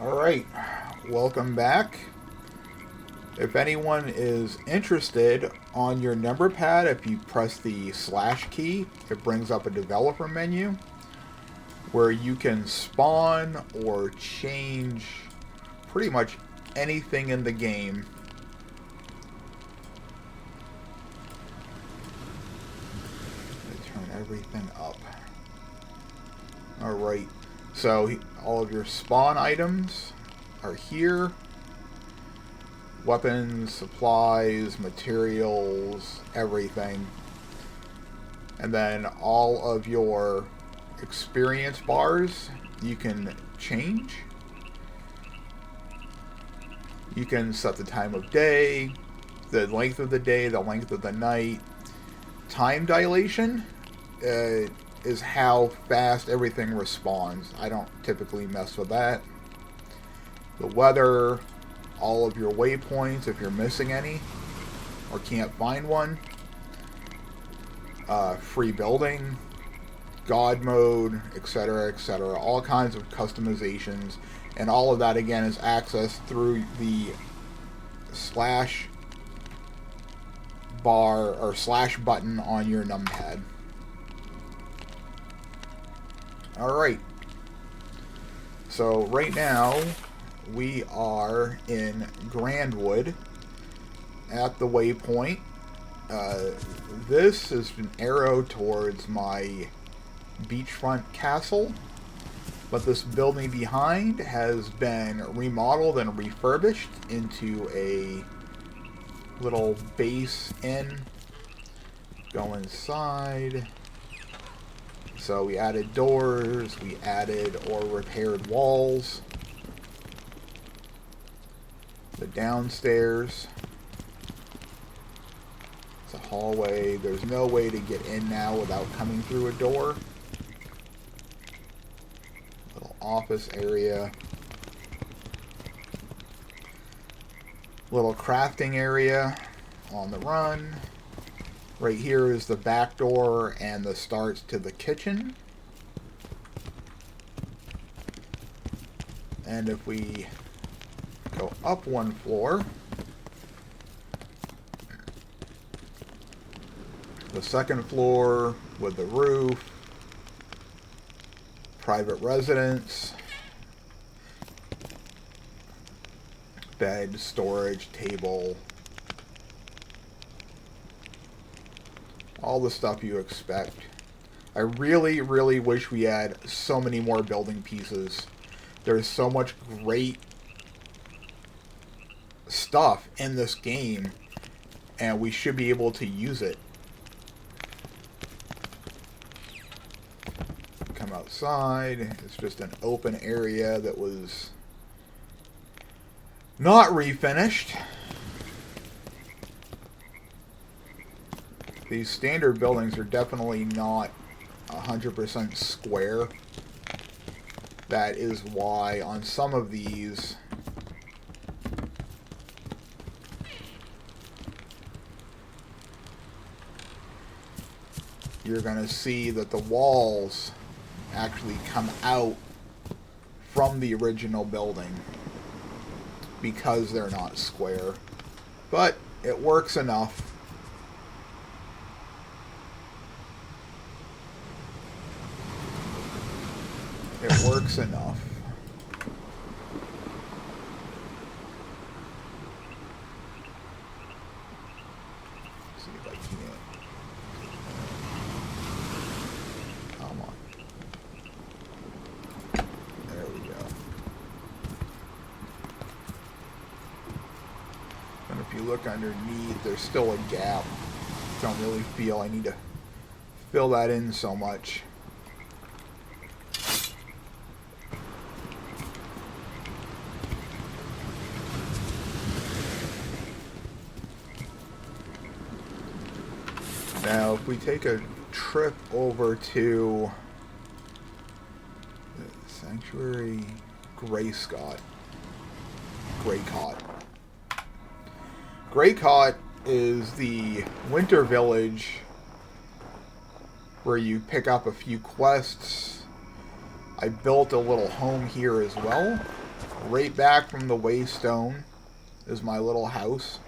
Alright, welcome back. If anyone is interested, on your number pad, if you press the slash key, it brings up a developer menu where you can spawn or change pretty much anything in the game. Turn everything up. Alright, so all of your spawn items are here. Weapons, supplies, materials, everything. And then all of your experience bars you can change. You can set the time of day, the length of the day, the length of the night. Time dilation is how fast everything responds. I don't typically mess with that. The weather, all of your waypoints if you're missing any or can't find one. Free building, God mode, etc., etc. All kinds of customizations, and all of that again is accessed through the slash bar or slash button on your numpad. Alright, so right now we are in Grandwood at the waypoint. This is an arrow towards my beachfront castle, but this building behind has been remodeled and refurbished into a little base inn. Go inside. So we added doors, we added or repaired walls. The downstairs. It's a hallway. There's no way to get in now without coming through a door. Little office area. Little crafting area on the run. Right here is the back door and the starts to the kitchen. And if we go up one floor, the second floor with the roof, private residence, bed, storage, table, all the stuff you expect. I really, really wish we had so many more building pieces. There's so much great stuff in this game, and we should be able to use it. Come outside. It's just an open area that was not refinished. These standard buildings are definitely not 100% square. That is why on some of these you're going to see that the walls actually come out from the original building because they're not square. But it works enough. It works enough. Let's see if I can. Come on. There we go. And if you look underneath, there's still a gap. Don't really feel I need to fill that in so much. Now, if we take a trip over to the Sanctuary Greycott. Greycott is the winter village where you pick up a few quests. I built a little home here as well. Right back from the waystone is my little house.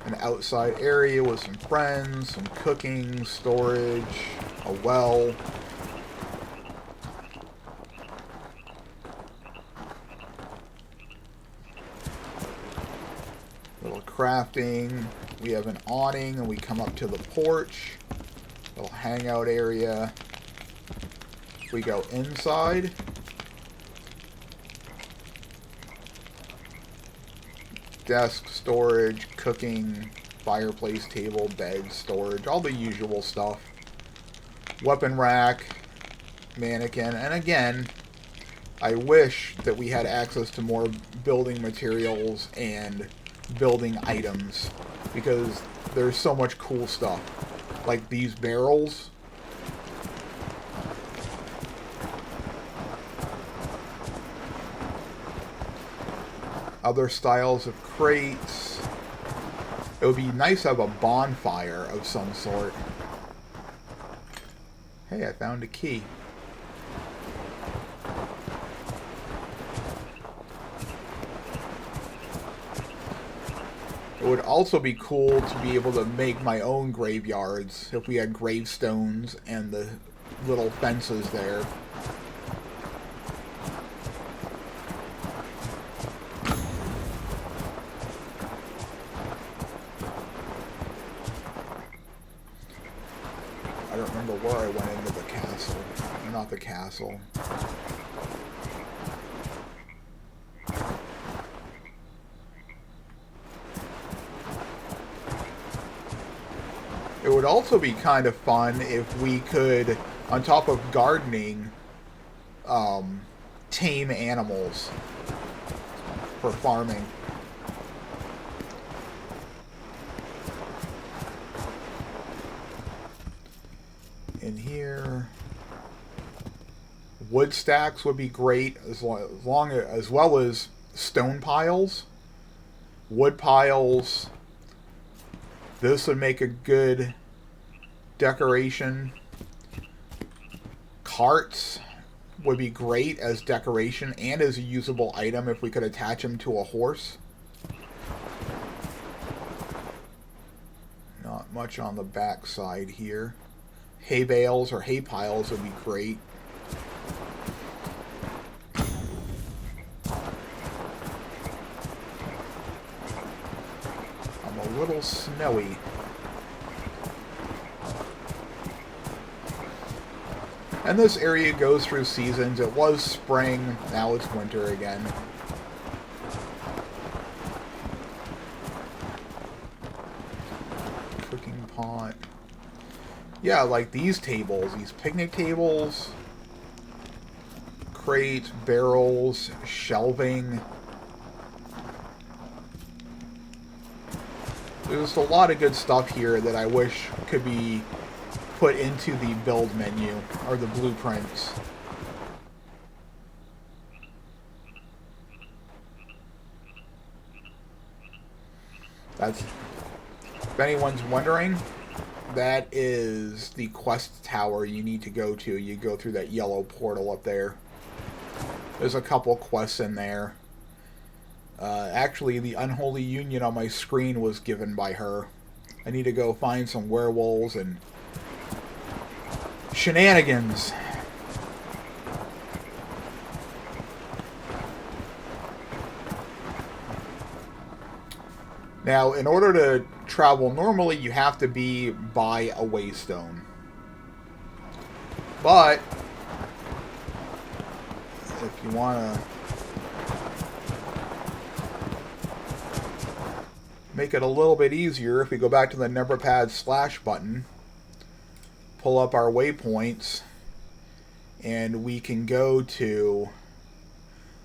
An outside area with some friends, some cooking, storage, a well. Little crafting. We have an awning and we come up to the porch. Little hangout area. We go inside. Desk, storage, cooking, fireplace, table, bed, storage, all the usual stuff. Weapon rack, mannequin, and again, I wish that we had access to more building materials and building items, because there's so much cool stuff. Like these barrels. Other styles of crates. It would be nice to have a bonfire of some sort. Hey, I found a key. It would also be cool to be able to make my own graveyards if we had gravestones and the little fences there. I don't remember where I went into the castle. Not the castle. It would also be kind of fun if we could, on top of gardening, tame animals for farming. In here, wood stacks would be great, as well as stone piles, wood piles. This would make a good decoration. Carts would be great as decoration and as a usable item if we could attach them to a horse. Not much on the back side here. Hay bales or hay piles would be great. I'm a little snowy. And this area goes through seasons. It was spring, now it's winter again. Cooking pot. Yeah, like these tables, these picnic tables, crates, barrels, shelving. There's a lot of good stuff here that I wish could be put into the build menu, or the blueprints. That's, if anyone's wondering, that is the quest tower you need to go to. You go through that yellow portal up there. There's a couple quests in there. Actually, the unholy union on my screen was given by her. I need to go find some werewolves and shenanigans. Now, in order to travel normally, you have to be by a waystone. But if you want to make it a little bit easier, if we go back to the number pad / button, pull up our waypoints, and we can go to,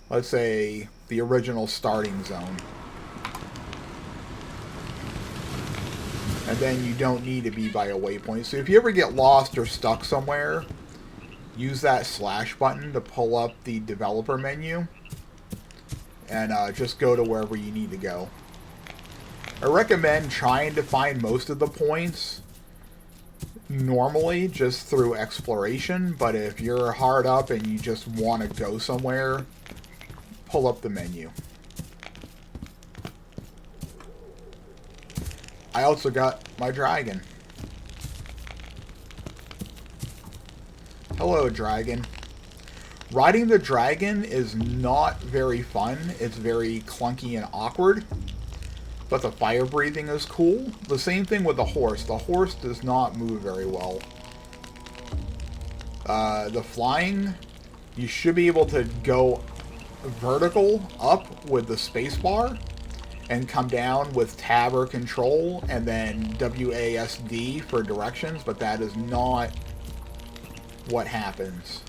let's say, the original starting zone. And then you don't need to be by a waypoint. So if you ever get lost or stuck somewhere, use that / button to pull up the developer menu and just go to wherever you need to go. I recommend trying to find most of the points normally just through exploration, but if you're hard up and you just want to go somewhere, pull up the menu. I also got my dragon. Hello, dragon. Riding the dragon is not very fun. It's very clunky and awkward. But the fire breathing is cool. The same thing with the horse. The horse does not move very well. The flying, you should be able to go vertical up with the spacebar and come down with tab or control and then WASD for directions, but that is not what happens.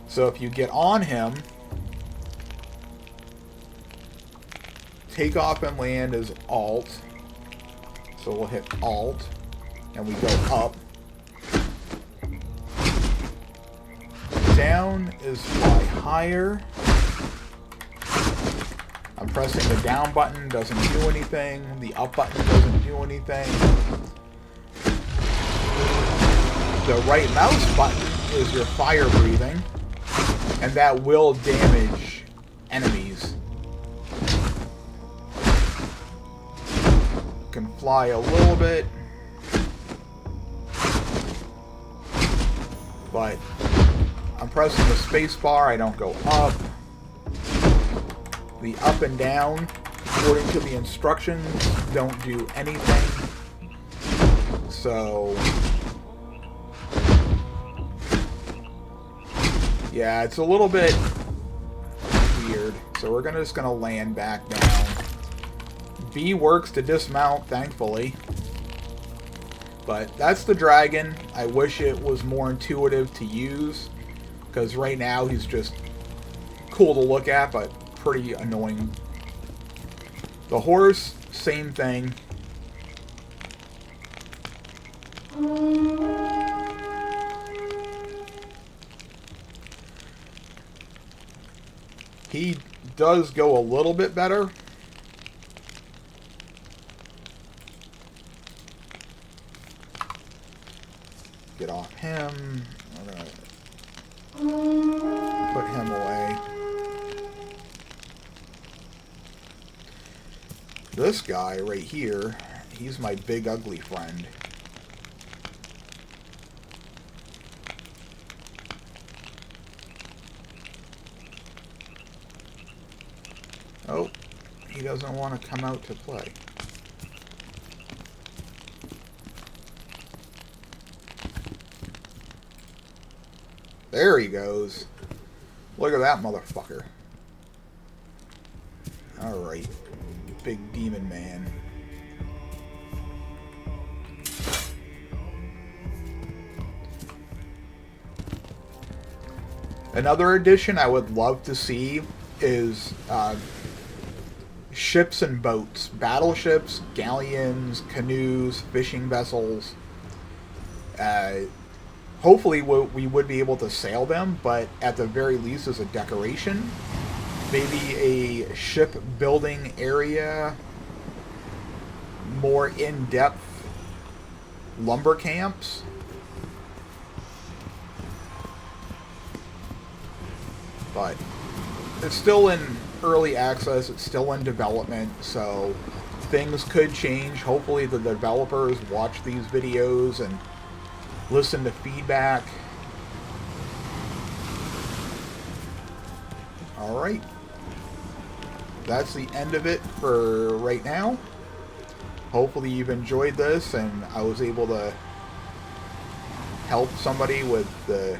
So if you get on him, take off and land is Alt. So we'll hit Alt and we go up. Down is fly higher. I'm pressing the down button, doesn't do anything. The up button doesn't do anything. The right mouse button is your fire breathing, and that will damage enemies. Can fly a little bit, but I'm pressing the space bar, I don't go up. The up and down, according to the instructions, don't do anything. So yeah, it's a little bit weird. So we're just gonna land back down. B works to dismount, thankfully. But that's the dragon. I wish it was more intuitive to use, because right now he's just cool to look at, but pretty annoying. The horse, same thing. He does go a little bit better. Get off him. We're gonna put him away. This guy right here, he's my big ugly friend. Oh, he doesn't want to come out to play. There he goes. Look at that motherfucker. Alright. Big demon man. Another addition I would love to see is ships and boats. Battleships, galleons, canoes, fishing vessels. Hopefully we would be able to sail them, but at the very least as a decoration. Maybe a shipbuilding area, more in-depth lumber camps. But it's still in early access, it's still in development, so things could change. Hopefully the developers watch these videos and listen to feedback. Alright. That's the end of it for right now. Hopefully you've enjoyed this and I was able to help somebody with the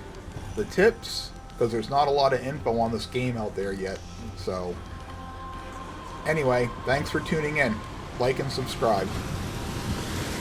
tips, because there's not a lot of info on this game out there yet. So anyway, thanks for tuning in. Like and subscribe.